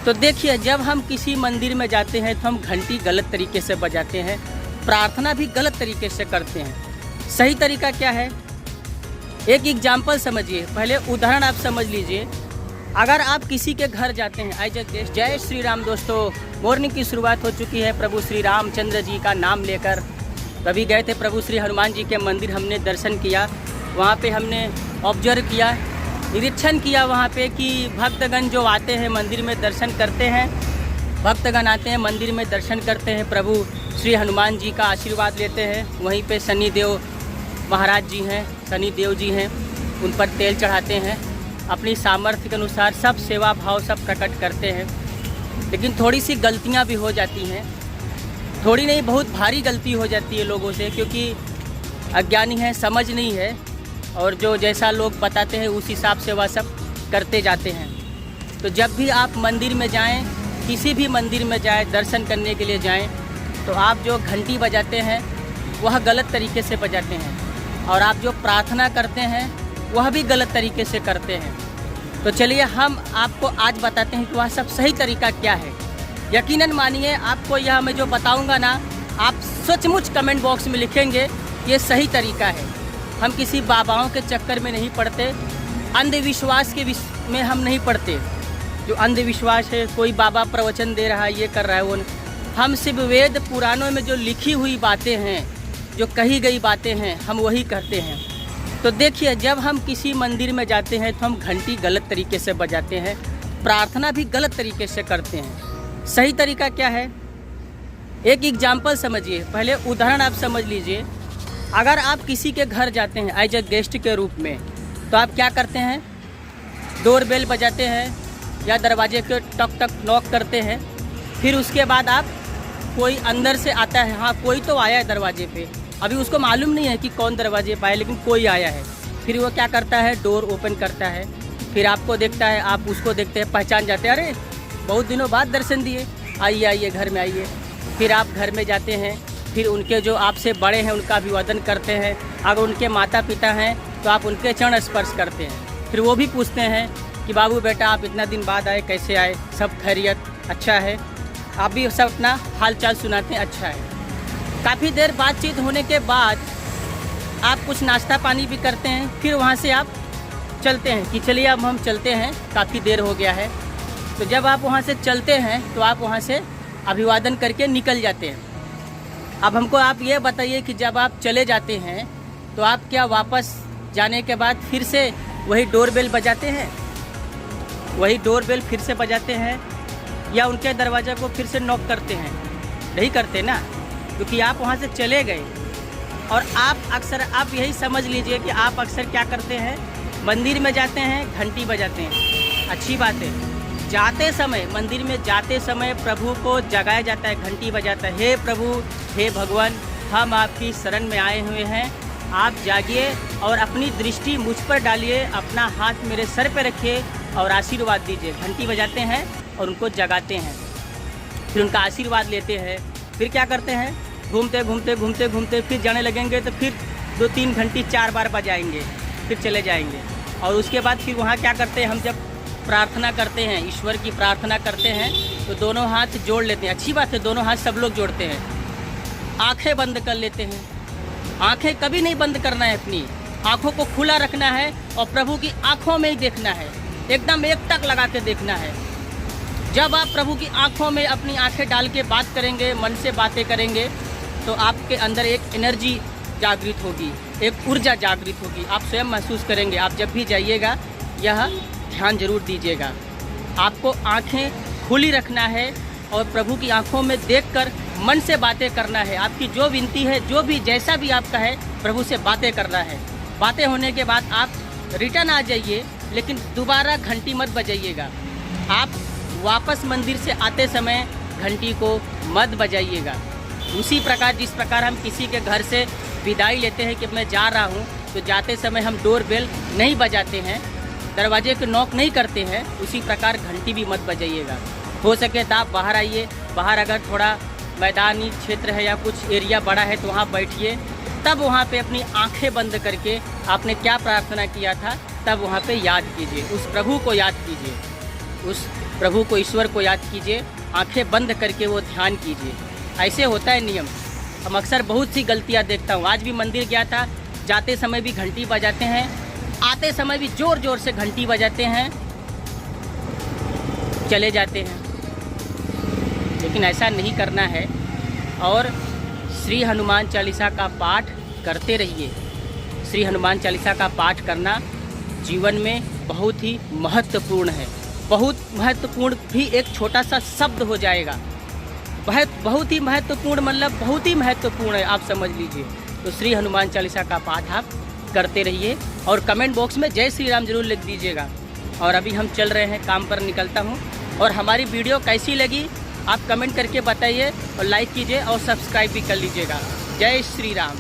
तो देखिए, जब हम किसी मंदिर में जाते हैं तो हम घंटी गलत तरीके से बजाते हैं, प्रार्थना भी गलत तरीके से करते हैं। सही तरीका क्या है? एक एग्जाम्पल समझिए, पहले उदाहरण आप समझ लीजिए। अगर आप किसी के घर जाते हैं, आई जगदीश, जय श्री राम दोस्तों, मॉर्निंग की शुरुआत हो चुकी है प्रभु श्री रामचंद्र जी का नाम लेकर। कभी गए थे प्रभु श्री हनुमान जी के मंदिर, हमने दर्शन किया, वहाँ पे हमने ऑब्जर्व किया, निरीक्षण किया वहाँ पे कि भक्तगण जो आते हैं मंदिर में दर्शन करते हैं, भक्तगण आते हैं मंदिर में दर्शन करते हैं, प्रभु श्री हनुमान जी का आशीर्वाद लेते हैं। वहीं पे शनिदेव महाराज जी हैं, शनिदेव जी हैं, उन पर तेल चढ़ाते हैं, अपनी सामर्थ्य के अनुसार सब सेवा भाव सब प्रकट करते हैं। लेकिन थोड़ी सी गलतियाँ भी हो जाती हैं, थोड़ी नहीं बहुत भारी गलती हो जाती है लोगों से, क्योंकि अज्ञानी है, समझ नहीं है, और जो जैसा लोग बताते हैं उस हिसाब से वह सब करते जाते हैं। तो जब भी आप मंदिर में जाएं, किसी भी मंदिर में जाएं, दर्शन करने के लिए जाएं, तो आप जो घंटी बजाते हैं वह गलत तरीके से बजाते हैं, और आप जो प्रार्थना करते हैं वह भी गलत तरीके से करते हैं। तो चलिए हम आपको आज बताते हैं कि वह सब सही तरीका क्या है। यकीनन मानिए, आपको यह मैं जो बताऊंगा ना, आप सचमुच कमेंट बॉक्स में लिखेंगे ये सही तरीका है। हम किसी बाबाओं के चक्कर में नहीं पड़ते, अंधविश्वास के में हम नहीं पड़ते। जो अंधविश्वास है, कोई बाबा प्रवचन दे रहा है, ये कर रहा है, वो हम सिर्फ वेद पुराणों में जो लिखी हुई बातें हैं, जो कही गई बातें हैं, हम वही करते हैं। तो देखिए, जब हम किसी मंदिर में जाते हैं तो हम घंटी गलत तरीके से बजाते हैं, प्रार्थना भी गलत तरीके से करते हैं। सही तरीका क्या है? एक एग्जाम्पल समझिए, पहले उदाहरण आप समझ लीजिए। अगर आप किसी के घर जाते हैं एज ए गेस्ट के रूप में, तो आप क्या करते हैं? डोर बेल बजाते हैं या दरवाजे के टक टक नॉक करते हैं। फिर उसके बाद आप, कोई अंदर से आता है, हाँ कोई तो आया है दरवाजे पे, अभी उसको मालूम नहीं है कि कौन दरवाजे पे आया, लेकिन कोई आया है। फिर वो क्या करता है? डोर ओपन करता है, फिर आपको देखता है, आप उसको देखते हैं, पहचान जाते हैं, अरे बहुत दिनों बाद दर्शन दिए, आइए आइए घर में आइए। फिर आप घर में जाते हैं, फिर उनके जो आपसे बड़े हैं उनका अभिवादन करते हैं। अगर उनके माता पिता हैं तो आप उनके चरण स्पर्श करते हैं। फिर वो भी पूछते हैं कि बाबू बेटा आप इतना दिन बाद आए, कैसे आए, सब खैरियत, अच्छा है? आप भी सब अपना हाल चाल सुनाते हैं, अच्छा है। काफ़ी देर बातचीत होने के बाद आप कुछ नाश्ता पानी भी करते हैं। फिर वहाँ से आप चलते हैं कि चलिए अब हम चलते हैं, काफ़ी देर हो गया है। तो जब आप वहाँ से चलते हैं तो आप वहाँ से अभिवादन करके निकल जाते हैं। अब हमको आप ये बताइए कि जब आप चले जाते हैं तो आप क्या वापस जाने के बाद फिर से वही डोरबेल बजाते हैं, वही डोरबेल फिर से बजाते हैं, या उनके दरवाजे को फिर से नॉक करते हैं? नहीं करते ना, क्योंकि आप वहाँ से चले गए। और आप अक्सर, आप यही समझ लीजिए कि आप अक्सर क्या करते हैं? मंदिर में जाते हैं, घंटी बजाते हैं, अच्छी बात है। जाते समय, मंदिर में जाते समय प्रभु को जगाया जाता है, घंटी बजाता है, हे प्रभु, हे भगवान, हम आपकी शरण में आए हुए हैं, आप जागिए और अपनी दृष्टि मुझ पर डालिए, अपना हाथ मेरे सर पर रखिए और आशीर्वाद दीजिए। घंटी बजाते हैं और उनको जगाते हैं, फिर उनका आशीर्वाद लेते हैं। फिर क्या करते हैं? घूमते घूमते घूमते घूमते फिर जाने लगेंगे, तो फिर 2-3 घंटी 4 बार बजाएंगे, फिर चले जाएंगे। और उसके बाद फिर वहाँ क्या करते हैं? हम जब प्रार्थना करते हैं, ईश्वर की प्रार्थना करते हैं, तो दोनों हाथ जोड़ लेते हैं। अच्छी बात है, दोनों हाथ सब लोग जोड़ते हैं, आंखें बंद कर लेते हैं। आंखें कभी नहीं बंद करना है, अपनी आंखों को खुला रखना है और प्रभु की आंखों में ही देखना है, एकदम एक टक लगा के देखना है। जब आप प्रभु की आंखों में अपनी आंखें डाल के बात करेंगे, मन से बातें करेंगे, तो आपके अंदर एक एनर्जी जागृत होगी, एक ऊर्जा जागृत होगी, आप स्वयं महसूस करेंगे। आप जब भी जाइएगा यह ध्यान जरूर दीजिएगा। आपको आंखें खुली रखना है और प्रभु की आंखों में देखकर मन से बातें करना है। आपकी जो विनती है, जो भी जैसा भी आपका है, प्रभु से बातें करना है। बातें होने के बाद आप रिटर्न आ जाइए, लेकिन दोबारा घंटी मत बजाइएगा। आप वापस मंदिर से आते समय घंटी को मत बजाइएगा। उसी प्रकार जिस प्रकार हम किसी के घर से विदाई लेते हैं कि मैं जा रहा हूँ, तो जाते समय हम डोर बेल नहीं बजाते हैं, दरवाजे को नॉक नहीं करते हैं, उसी प्रकार घंटी भी मत बजाइएगा। हो सके तो आप बाहर आइए, बाहर अगर थोड़ा मैदानी क्षेत्र है या कुछ एरिया बड़ा है तो वहाँ बैठिए, तब वहाँ पे अपनी आंखें बंद करके आपने क्या प्रार्थना किया था तब वहाँ पे याद कीजिए, उस प्रभु को याद कीजिए, उस प्रभु को, ईश्वर को याद कीजिए, आंखें बंद करके वो ध्यान कीजिए। ऐसे होता है नियम। हम अक्सर बहुत सी गलतियाँ देखता हूँ। आज भी मंदिर गया था, जाते समय भी घंटी बजाते हैं, आते समय भी ज़ोर ज़ोर से घंटी बजाते हैं, चले जाते हैं। लेकिन ऐसा नहीं करना है। और श्री हनुमान चालीसा का पाठ करते रहिए। श्री हनुमान चालीसा का पाठ करना जीवन में बहुत ही महत्वपूर्ण है। बहुत महत्वपूर्ण भी एक छोटा सा शब्द हो जाएगा। बहुत ही महत्वपूर्ण मतलब बहुत ही महत्वपूर्ण है, आप समझ लीजिए। तो श्री हनुमान चालीसा का पाठ आप करते रहिए और कमेंट बॉक्स में जय श्री राम जरूर लिख दीजिएगा। और अभी हम चल रहे हैं, काम पर निकलता हूँ। और हमारी वीडियो कैसी लगी आप कमेंट करके बताइए और लाइक कीजिए और सब्सक्राइब भी कर लीजिएगा। जय श्री राम।